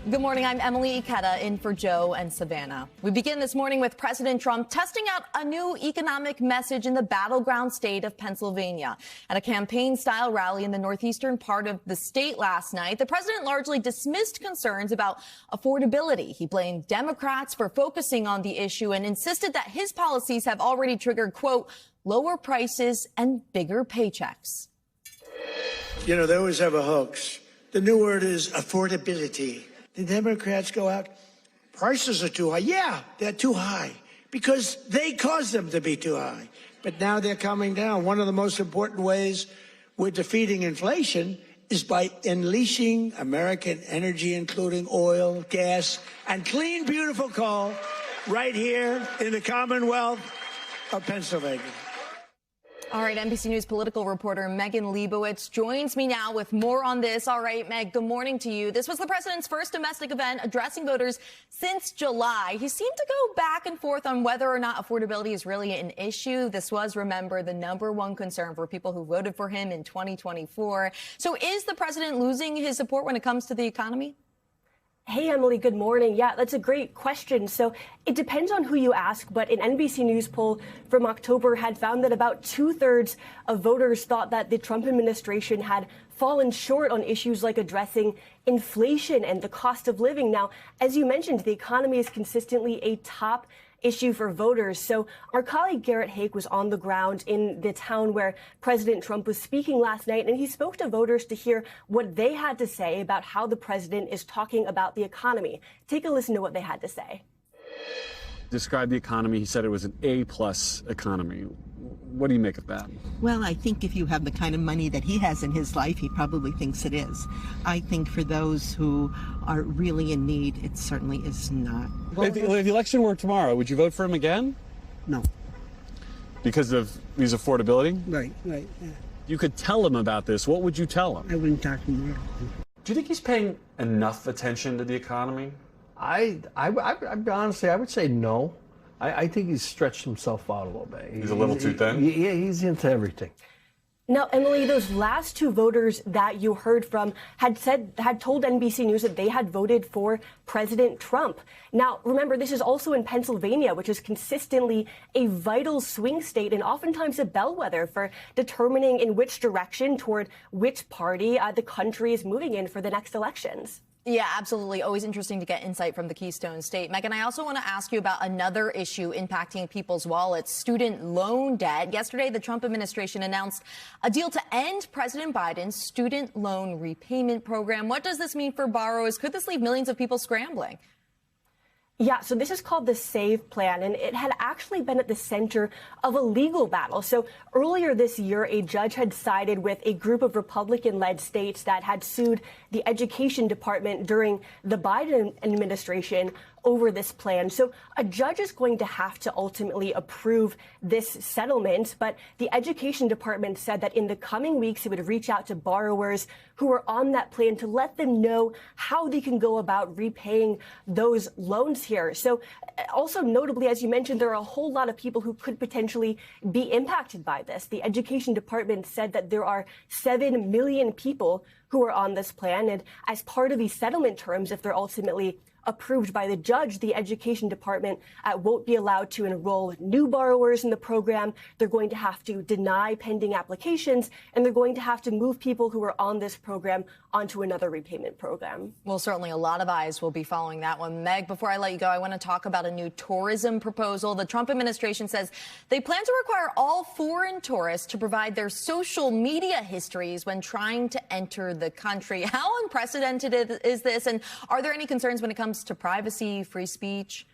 Good morning. I'm Emily Ikeda in for Joe and Savannah. We begin this morning with President Trump testing out a new economic message in the battleground state of Pennsylvania. At a campaign-style rally in the northeastern part of the state last night, the president largely dismissed concerns about affordability. He blamed Democrats for focusing on the issue and insisted that his policies have already triggered, quote, lower prices and bigger paychecks. You know, they always have a hoax. The new word is affordability. The Democrats go out, prices are too high. Yeah, they're too high because they caused them to be too high. But now they're coming down. One of the most important ways we're defeating inflation is by unleashing American energy, including oil, gas, and clean, beautiful coal right here in the Commonwealth of Pennsylvania. All right, NBC News political reporter Megan Leibowitz joins me now with more on this. All right, Meg, good morning to you. This was the president's first domestic event addressing voters since July. He seemed to go back and forth on whether or not affordability is really an issue. This was, remember, the #1 concern for people who voted for him in 2024. So is the president losing his support when it comes to the economy? Hey, Emily, good morning. Yeah, that's a great question. So it depends on who you ask, but an NBC News poll from October had found that about 2/3 of voters thought that the Trump administration had fallen short on issues like addressing inflation and the cost of living. Now, as you mentioned, the economy is consistently a top issue for voters. So our colleague Garrett Haake was on the ground in the town where President Trump was speaking last night, and he spoke to voters to hear what they had to say about how the president is talking about the economy. Take a listen to what they had to say. Described the economy. He said it was an A-plus economy. What do you make of that? Well, I think if you have the kind of money that he has in his life, he probably thinks it is. I think for those who are really in need, it certainly is not. If the election were tomorrow, would you vote for him again? No. Because of his affordability? Right. Yeah. You could tell him about this. What would you tell him? I wouldn't talk to him. Do you think he's paying enough attention to the economy? Honestly, I would say no. I think he's stretched himself out a little bit. He's a little too thin? Yeah, he's into everything. Now, Emily, those last two voters that you heard from had told NBC News that they had voted for President Trump. Now, remember, this is also in Pennsylvania, which is consistently a vital swing state and oftentimes a bellwether for determining in which direction toward which party the country is moving in for the next elections. Yeah, absolutely. Always interesting to get insight from the Keystone State. Megan, I also want to ask you about another issue impacting people's wallets, student loan debt. Yesterday, the Trump administration announced a deal to end President Biden's student loan repayment program. What does this mean for borrowers? Could this leave millions of people scrambling? Yeah, so this is called the SAVE plan, and it had actually been at the center of a legal battle. So earlier this year, a judge had sided with a group of Republican-led states that had sued the Education Department during the Biden administration over this plan. So a judge is going to have to ultimately approve this settlement, but the Education Department said that in the coming weeks it would reach out to borrowers who are on that plan to let them know how they can go about repaying those loans here. So also notably, as you mentioned, there are a whole lot of people who could potentially be impacted by this. The Education Department said that there are 7 million people who are on this plan, and as part of these settlement terms, if they're ultimately approved by the judge, the Education Department won't be allowed to enroll new borrowers in the program. They're going to have to deny pending applications, and they're going to have to move people who are on this program onto another repayment program. Well, certainly a lot of eyes will be following that one. Meg, before I let you go, I want to talk about a new tourism proposal. The Trump administration says they plan to require all foreign tourists to provide their social media histories when trying to enter the country. How unprecedented is this, and are there any concerns when it comes to privacy, free speech?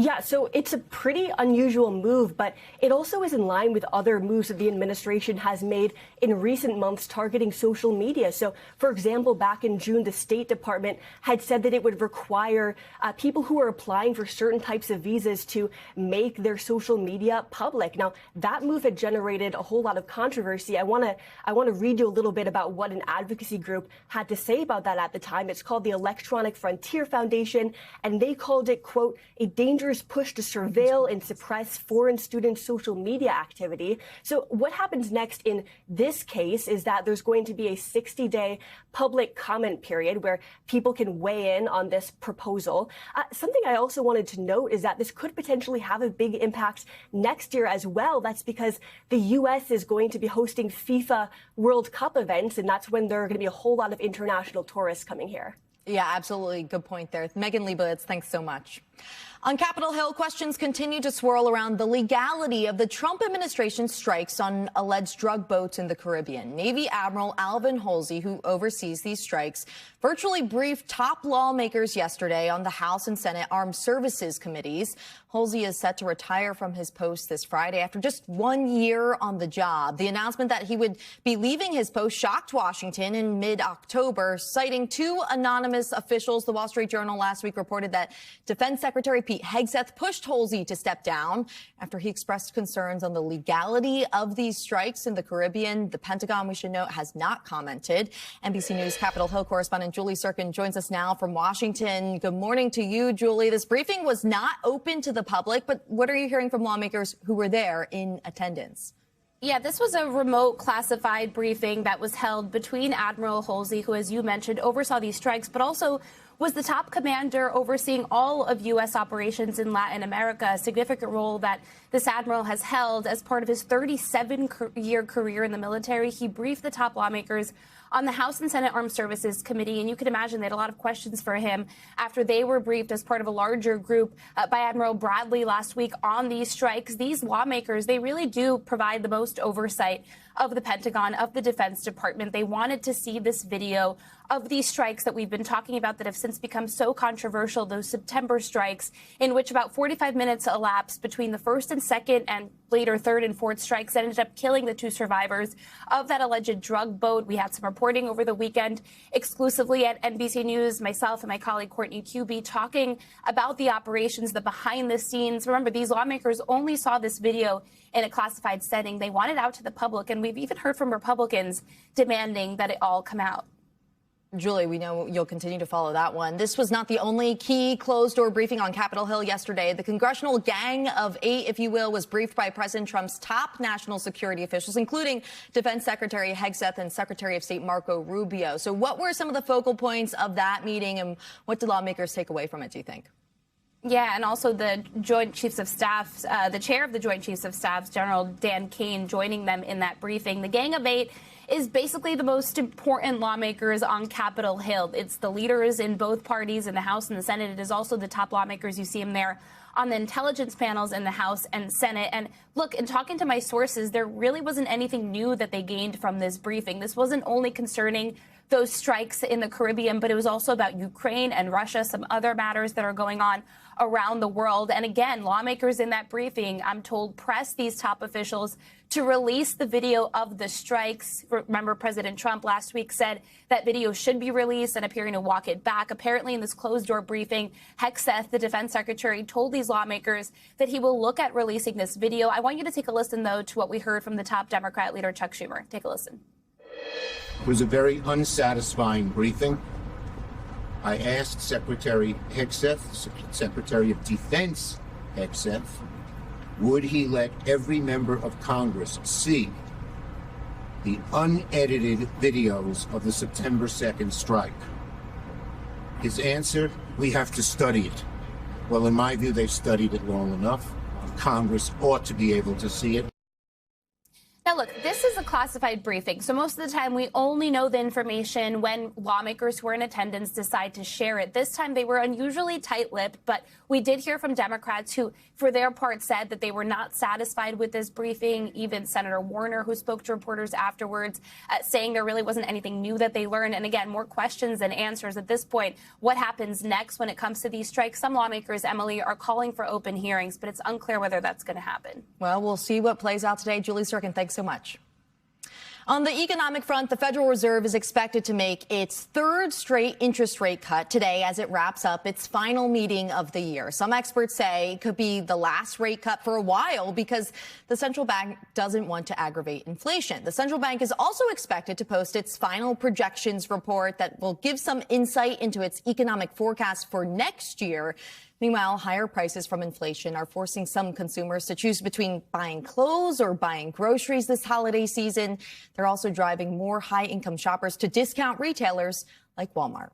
Yeah, so it's a pretty unusual move, but it also is in line with other moves that the administration has made in recent months targeting social media. So, for example, back in June, the State Department had said that it would require people who are applying for certain types of visas to make their social media public. Now, that move had generated a whole lot of controversy. I want to read you a little bit about what an advocacy group had to say about that at the time. It's called the Electronic Frontier Foundation, and they called it, quote, a dangerous measures push to surveil and suppress foreign students' social media activity. So what happens next in this case is that there's going to be a 60-day public comment period where people can weigh in on this proposal. Something I also wanted to note is that this could potentially have a big impact next year as well. That's because the U.S. is going to be hosting FIFA World Cup events, and that's when there are going to be a whole lot of international tourists coming here. Yeah, absolutely. Good point there. Megan Leibowitz, thanks so much. On Capitol Hill, questions continue to swirl around the legality of the Trump administration's strikes on alleged drug boats in the Caribbean. Navy Admiral Alvin Halsey, who oversees these strikes, virtually briefed top lawmakers yesterday on the House and Senate Armed Services Committees. Halsey is set to retire from his post this Friday after just 1 year on the job. The announcement that he would be leaving his post shocked Washington in mid-October, citing two anonymous officials. The Wall Street Journal last week reported that Defense Secretary Pete Hegseth pushed Halsey to step down after he expressed concerns on the legality of these strikes in the Caribbean. The Pentagon, we should note, has not commented. NBC News Capitol Hill correspondent Julie Sirkin joins us now from Washington. Good morning to you, Julie. This briefing was not open to the public, but what are you hearing from lawmakers who were there in attendance? Yeah, this was a remote classified briefing that was held between Admiral Halsey, who, as you mentioned, oversaw these strikes, but also was the top commander overseeing all of U.S. operations in Latin America, a significant role that this admiral has held as part of his 37-year career in the military. He briefed the top lawmakers on the House and Senate Armed Services Committee, and you can imagine they had a lot of questions for him after they were briefed as part of a larger group by Admiral Bradley last week on these strikes. These lawmakers, they really do provide the most oversight of the Pentagon, of the Defense Department. They wanted to see this video of these strikes that we've been talking about that have since become so controversial, those September strikes, in which about 45 minutes elapsed between the first and second and later third and fourth strikes that ended up killing the two survivors of that alleged drug boat. We had some reporting over the weekend exclusively at NBC News, myself and my colleague Courtney Cuby talking about the operations, the behind the scenes. Remember, these lawmakers only saw this video in a classified setting. They want it out to the public, and we've even heard from Republicans demanding that it all come out. Julie, we know you'll continue to follow that one. This was not the only key closed-door briefing on Capitol Hill yesterday. The congressional gang of 8, if you will, was briefed by President Trump's top national security officials, including Defense Secretary Hegseth and Secretary of State Marco Rubio. So what were some of the focal points of that meeting, and what did lawmakers take away from it, do you think? Yeah, and also the Joint Chiefs of Staff, the chair of the Joint Chiefs of Staff, General Dan Kane, joining them in that briefing. The Gang of 8 is basically the most important lawmakers on Capitol Hill. It's the leaders in both parties, in the House and the Senate. It is also the top lawmakers. You see them there on the intelligence panels in the House and Senate. And look, in talking to my sources, there really wasn't anything new that they gained from this briefing. This wasn't only concerning those strikes in the Caribbean, but it was also about Ukraine and Russia, some other matters that are going on around the world. And again, lawmakers in that briefing, I'm told, pressed these top officials to release the video of the strikes. Remember, President Trump last week said that video should be released and appearing to walk it back. Apparently, in this closed-door briefing, Hegseth, the defense secretary, told these lawmakers that he will look at releasing this video. I want you to take a listen, though, to what we heard from the top Democrat leader, Chuck Schumer. Take a listen. It was a very unsatisfying briefing. I asked Secretary Hegseth, Secretary of Defense Hegseth, would he let every member of Congress see the unedited videos of the September 2nd strike? His answer, we have to study it. Well, in my view, they've studied it long enough. Congress ought to be able to see it. Now, look, this is a classified briefing, so most of the time we only know the information when lawmakers who are in attendance decide to share it. This time they were unusually tight-lipped, but we did hear from Democrats who, for their part, said that they were not satisfied with this briefing. Even Senator Warner, who spoke to reporters afterwards, saying there really wasn't anything new that they learned. And again, more questions than answers at this point. What happens next when it comes to these strikes? Some lawmakers, Emily, are calling for open hearings, but it's unclear whether that's going to happen. Well, we'll see what plays out today. Julie Sirkin, thanks so much. On the economic front, the Federal Reserve is expected to make its third straight interest rate cut today as it wraps up its final meeting of the year. Some experts say it could be the last rate cut for a while because the central bank doesn't want to aggravate inflation. The central bank is also expected to post its final projections report that will give some insight into its economic forecast for next year. Meanwhile, higher prices from inflation are forcing some consumers to choose between buying clothes or buying groceries this holiday season. They're also driving more high-income shoppers to discount retailers like Walmart.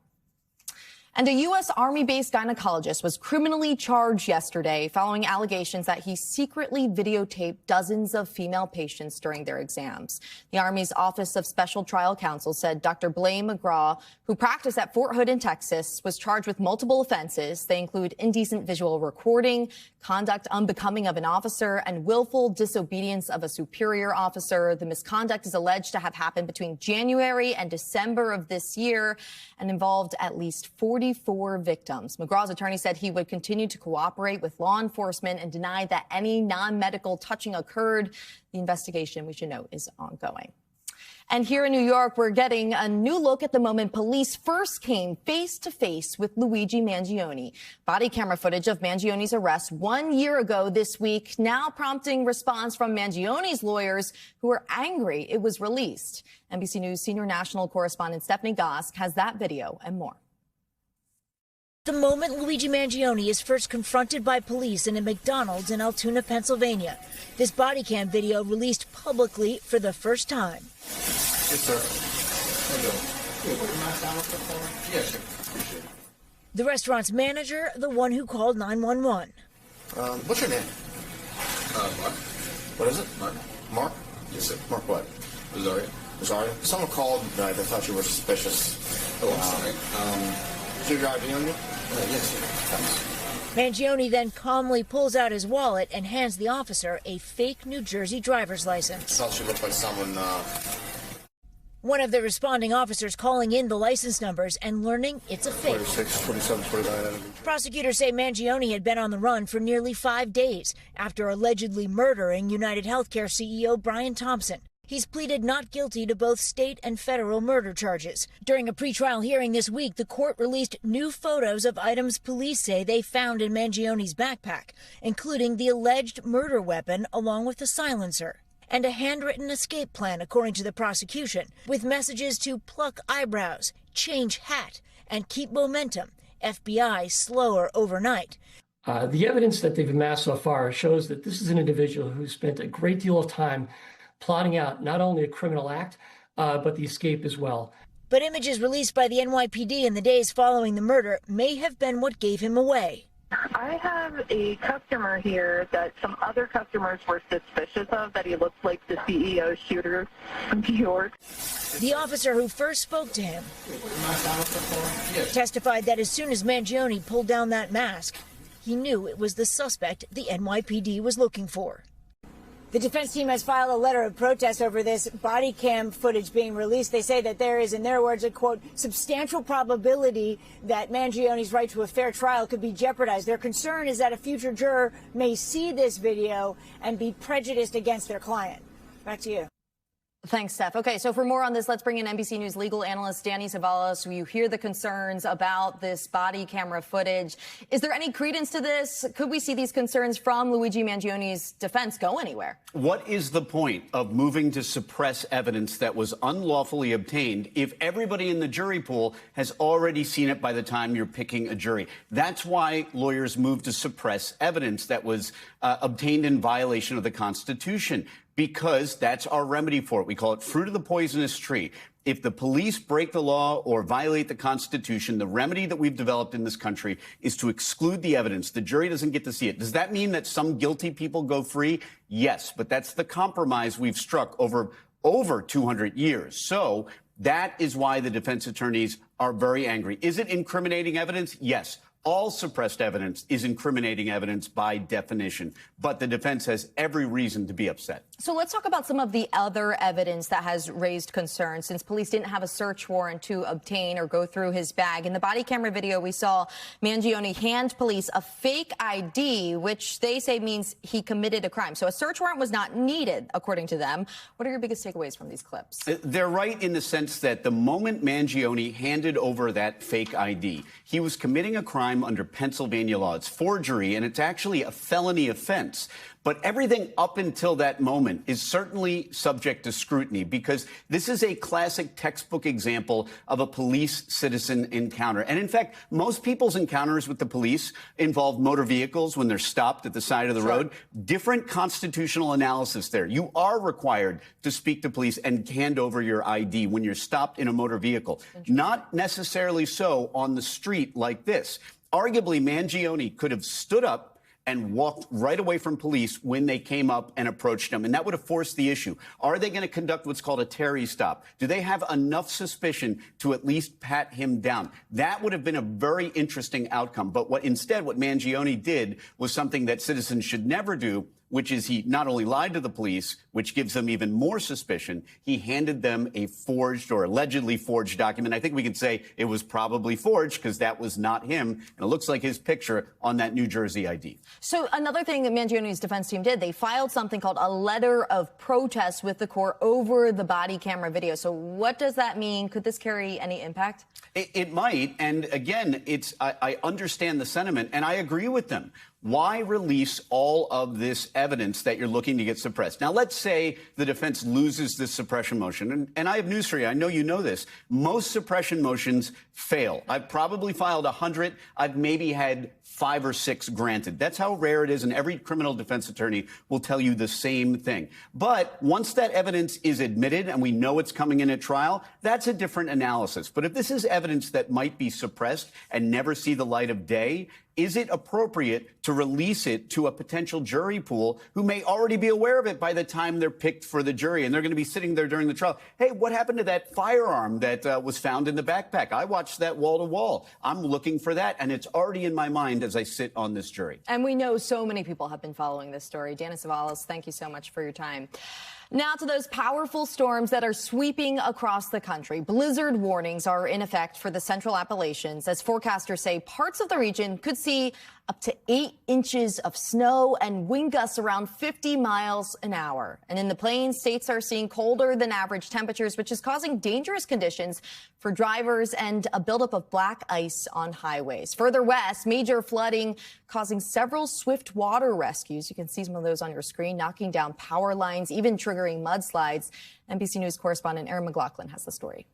And a U.S. Army-based gynecologist was criminally charged yesterday following allegations that he secretly videotaped dozens of female patients during their exams. The Army's Office of Special Trial Counsel said Dr. Blaine McGraw, who practiced at Fort Hood in Texas, was charged with multiple offenses. They include indecent visual recording, conduct unbecoming of an officer, and willful disobedience of a superior officer. The misconduct is alleged to have happened between January and December of this year and involved at least 44 victims. McGraw's attorney said he would continue to cooperate with law enforcement and denied that any non-medical touching occurred. The investigation, we should note, is ongoing. And here in New York, we're getting a new look at the moment police first came face to face with Luigi Mangione. Body camera footage of Mangione's arrest 1 year ago this week, now prompting response from Mangione's lawyers who are angry it was released. NBC News senior national correspondent Stephanie Gosk has that video and more. The moment Luigi Mangione is first confronted by police in a McDonald's in Altoona, Pennsylvania. This body cam video released publicly for the first time. Yes, sir. Yes, the restaurant's manager, the one who called 911. What's your name? Mark. What is it? Mark? Yes, sir. Mark what? Rosario. Rosario? Someone called tonight. They thought you were suspicious. Oh, I'm sorry. Is your ID on you? Yes, sir. Thanks. Mangione then calmly pulls out his wallet and hands the officer a fake New Jersey driver's license. I thought she looked like someone. One of the responding officers calling in the license numbers and learning it's a fake. 46, 27, 49. Prosecutors say Mangione had been on the run for nearly 5 days after allegedly murdering United Healthcare CEO Brian Thompson. He's pleaded not guilty to both state and federal murder charges. During a pretrial hearing this week, the court released new photos of items police say they found in Mangione's backpack, including the alleged murder weapon along with the silencer, and a handwritten escape plan, according to the prosecution, with messages to pluck eyebrows, change hat, and keep momentum. FBI slower overnight. The evidence that they've amassed so far shows that this is an individual who spent a great deal of time plotting out not only a criminal act, but the escape as well. But images released by the NYPD in the days following the murder may have been what gave him away. I have a customer here that some other customers were suspicious of, that he looked like the CEO shooter from New York. The officer who first spoke to him testified that as soon as Mangione pulled down that mask, he knew it was the suspect the NYPD was looking for. The defense team has filed a letter of protest over this body cam footage being released. They say that there is, in their words, a, quote, substantial probability that Mangione's right to a fair trial could be jeopardized. Their concern is that a future juror may see this video and be prejudiced against their client. Back to you. Thanks, Steph. Okay, so for more on this, let's bring in NBC News legal analyst Danny Savalas. You hear the concerns about this body camera footage. Is there any credence to this? Could we see these concerns from Luigi Mangione's defense go anywhere? What is the point of moving to suppress evidence that was unlawfully obtained if everybody in the jury pool has already seen it by the time you're picking a jury? That's why lawyers move to suppress evidence that was obtained in violation of the Constitution, because that's our remedy for it. We call it fruit of the poisonous tree. If the police break the law or violate the Constitution, the remedy that we've developed in this country is to exclude the evidence. The jury doesn't get to see it. Does that mean that some guilty people go free? Yes, but that's the compromise we've struck over 200 years. So that is why the defense attorneys are very angry. Is it incriminating evidence? Yes. All suppressed evidence is incriminating evidence by definition, but the defense has every reason to be upset. So let's talk about some of the other evidence that has raised concern since police didn't have a search warrant to obtain or go through his bag. In the body camera video, we saw Mangione hand police a fake ID, which they say means he committed a crime. So a search warrant was not needed, according to them. What are your biggest takeaways from these clips? They're right in the sense that the moment Mangione handed over that fake ID, he was committing a crime under Pennsylvania law. It's forgery, and it's actually a felony offense. But everything up until that moment is certainly subject to scrutiny, because this is a classic textbook example of a police-citizen encounter. And in fact, most people's encounters with the police involve motor vehicles when they're stopped at the side of the road. Different constitutional analysis there. You are required to speak to police and hand over your ID when you're stopped in a motor vehicle. Not necessarily so on the street like this. Arguably, Mangione could have stood up and walked right away from police when they came up and approached him. And that would have forced the issue. Are they going to conduct what's called a Terry stop? Do they have enough suspicion to at least pat him down? That would have been a very interesting outcome. But what Mangione did was something that citizens should never do, which is he not only lied to the police, which gives them even more suspicion, he handed them a forged or allegedly forged document. I think we can say it was probably forged because that was not him. And it looks like his picture on that New Jersey ID. So another thing that Mangione's defense team did, they filed something called a letter of protest with the court over the body camera video. So what does that mean? Could this carry any impact? It might. And again, I understand the sentiment and I agree with them. Why release all of this evidence that you're looking to get suppressed? Now, let's say the defense loses this suppression motion. And I have news for you. I know you know this. Most suppression motions fail. I've probably filed 100. I've maybe had 5 or 6 granted. That's how rare it is. And every criminal defense attorney will tell you the same thing. But once that evidence is admitted and we know it's coming in at trial, that's a different analysis. But if this is evidence that might be suppressed and never see the light of day, is it appropriate to release it to a potential jury pool who may already be aware of it by the time they're picked for the jury? And they're going to be sitting there during the trial. Hey, what happened to that firearm that was found in the backpack? I watched that wall to wall. I'm looking for that. And it's already in my mind as I sit on this jury. And we know so many people have been following this story. Dana Savalas, thank you so much for your time. Now to those powerful storms that are sweeping across the country. Blizzard warnings are in effect for the Central Appalachians as forecasters say parts of the region could see up to 8 inches of snow and wind gusts around 50 miles an hour. And in the plains, states are seeing colder than average temperatures, which is causing dangerous conditions for drivers and a buildup of black ice on highways. Further west, major flooding causing several swift water rescues. You can see some of those on your screen, knocking down power lines, even triggering mudslides. NBC News correspondent Erin McLaughlin has the story.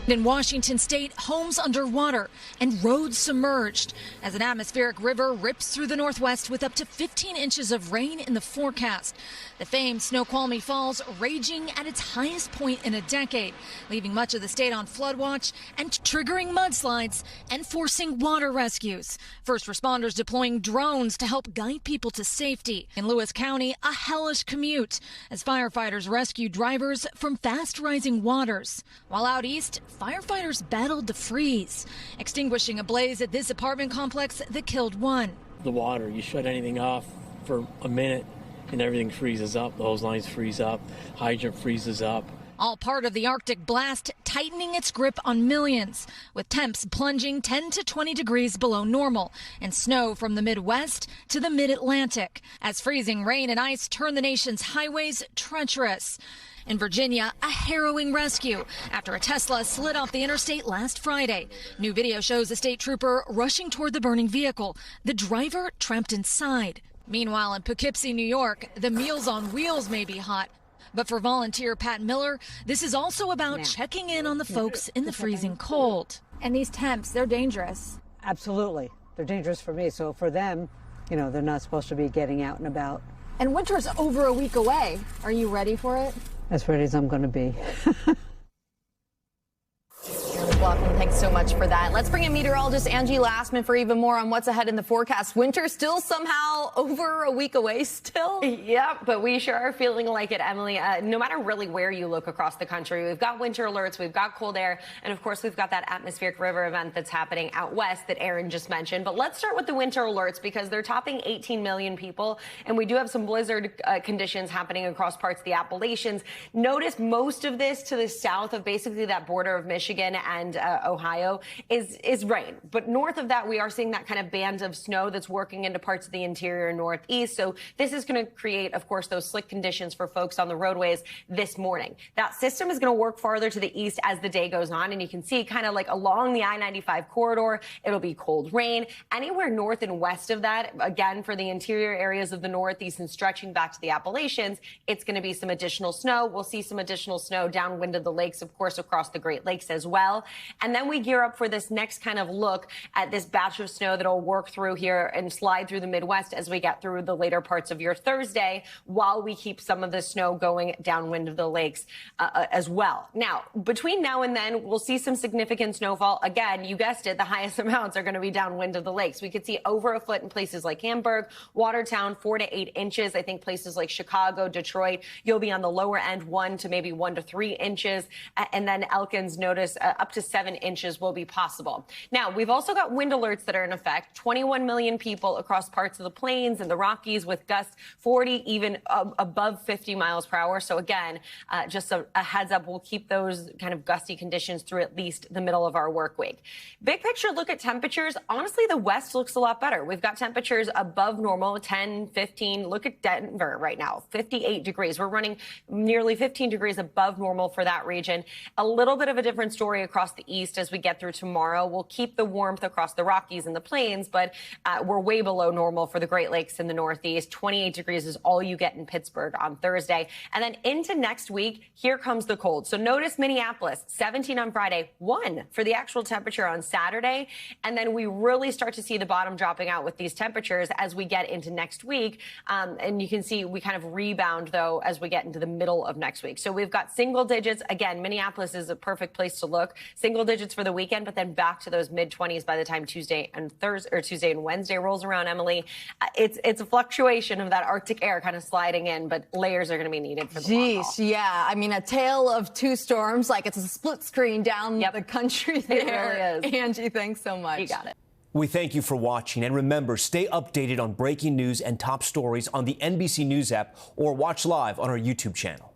In Washington state, homes underwater and roads submerged as an atmospheric river rips through the northwest with up to 15 inches of rain in the forecast. The famed Snoqualmie Falls raging at its highest point in a decade, leaving much of the state on flood watch and triggering mudslides and forcing water rescues. First responders deploying drones to help guide people to safety. In Lewis County, a hellish commute as firefighters rescue drivers from fast rising waters. While out east, firefighters battled the freeze, extinguishing a blaze at this apartment complex that killed one. The water, you shut anything off for a minute and everything freezes up. The hose lines freeze up, hydrant freezes up. All part of the Arctic blast tightening its grip on millions, with temps plunging 10 to 20 degrees below normal and snow from the Midwest to the mid-Atlantic as freezing rain and ice turn the nation's highways treacherous. In Virginia, a harrowing rescue after a Tesla slid off the interstate last Friday. New video shows a state trooper rushing toward the burning vehicle, the driver trapped inside. Meanwhile, in Poughkeepsie, New York, the Meals on Wheels may be hot. But for volunteer Pat Miller, this is also about checking in on the folks in the freezing cold. And these temps, they're dangerous. Absolutely. They're dangerous for me. So for them, they're not supposed to be getting out and about. And winter's over a week away. Are you ready for it? As ready as I'm going to be. McLaughlin, thanks so much for that. Let's bring in meteorologist Angie Lastman for even more on what's ahead in the forecast. Winter still somehow over a week away still? Yep, but we sure are feeling like it, Emily. No matter really where you look across the country, we've got winter alerts, we've got cold air, and of course we've got that atmospheric river event that's happening out west that Aaron just mentioned. But let's start with the winter alerts because they're topping 18 million people, and we do have some blizzard conditions happening across parts of the Appalachians. Notice most of this to the south of basically that border of Michigan and Ohio. Ohio is rain. But north of that, we are seeing that kind of band of snow that's working into parts of the interior northeast. So this is going to create, of course, those slick conditions for folks on the roadways this morning. That system is going to work farther to the east as the day goes on. And you can see kind of like along the I-95 corridor, it'll be cold rain. Anywhere north and west of that, again, for the interior areas of the northeast and stretching back to the Appalachians, it's going to be some additional snow. We'll see some additional snow downwind of the lakes, of course, across the Great Lakes as well. And then we gear up for this next kind of look at this batch of snow that'll work through here and slide through the Midwest as we get through the later parts of your Thursday, while we keep some of the snow going downwind of the lakes as well. Now, between now and then, we'll see some significant snowfall. Again, you guessed it, the highest amounts are going to be downwind of the lakes. We could see over a foot in places like Hamburg, Watertown, 4 to 8 inches. I think places like Chicago, Detroit, you'll be on the lower end, 1 to maybe 1 to 3 inches. And then Elkins, notice up to 7 inches will be possible. Now, we've also got wind alerts that are in effect. 21 million people across parts of the plains and the Rockies with gusts 40, even above 50 miles per hour. So again, just a heads up, we'll keep those kind of gusty conditions through at least the middle of our work week. Big picture look at temperatures. Honestly, the West looks a lot better. We've got temperatures above normal, 10, 15. Look at Denver right now, 58 degrees. We're running nearly 15 degrees above normal for that region. A little bit of a different story across the east as we get through tomorrow. We'll keep the warmth across the Rockies and the plains, but we're way below normal for the Great Lakes in the Northeast. 28 degrees is all you get in Pittsburgh on Thursday. And then into next week, here comes the cold. So notice Minneapolis, 17 on Friday, 1 for the actual temperature on Saturday. And then we really start to see the bottom dropping out with these temperatures as we get into next week. And you can see we kind of rebound, though, as we get into the middle of next week. So we've got single digits. Again, Minneapolis is a perfect place to look. Single digits for the weekend, but then back to those mid-20s by the time Tuesday and Wednesday rolls around, Emily. It's a fluctuation of that Arctic air kind of sliding in, but layers are going to be needed for the long haul. Yeah. I mean, a tale of two storms, like it's a split screen down the country there. It really is. Angie, thanks so much. You got it. We thank you for watching, and remember, stay updated on breaking news and top stories on the NBC News app or watch live on our YouTube channel.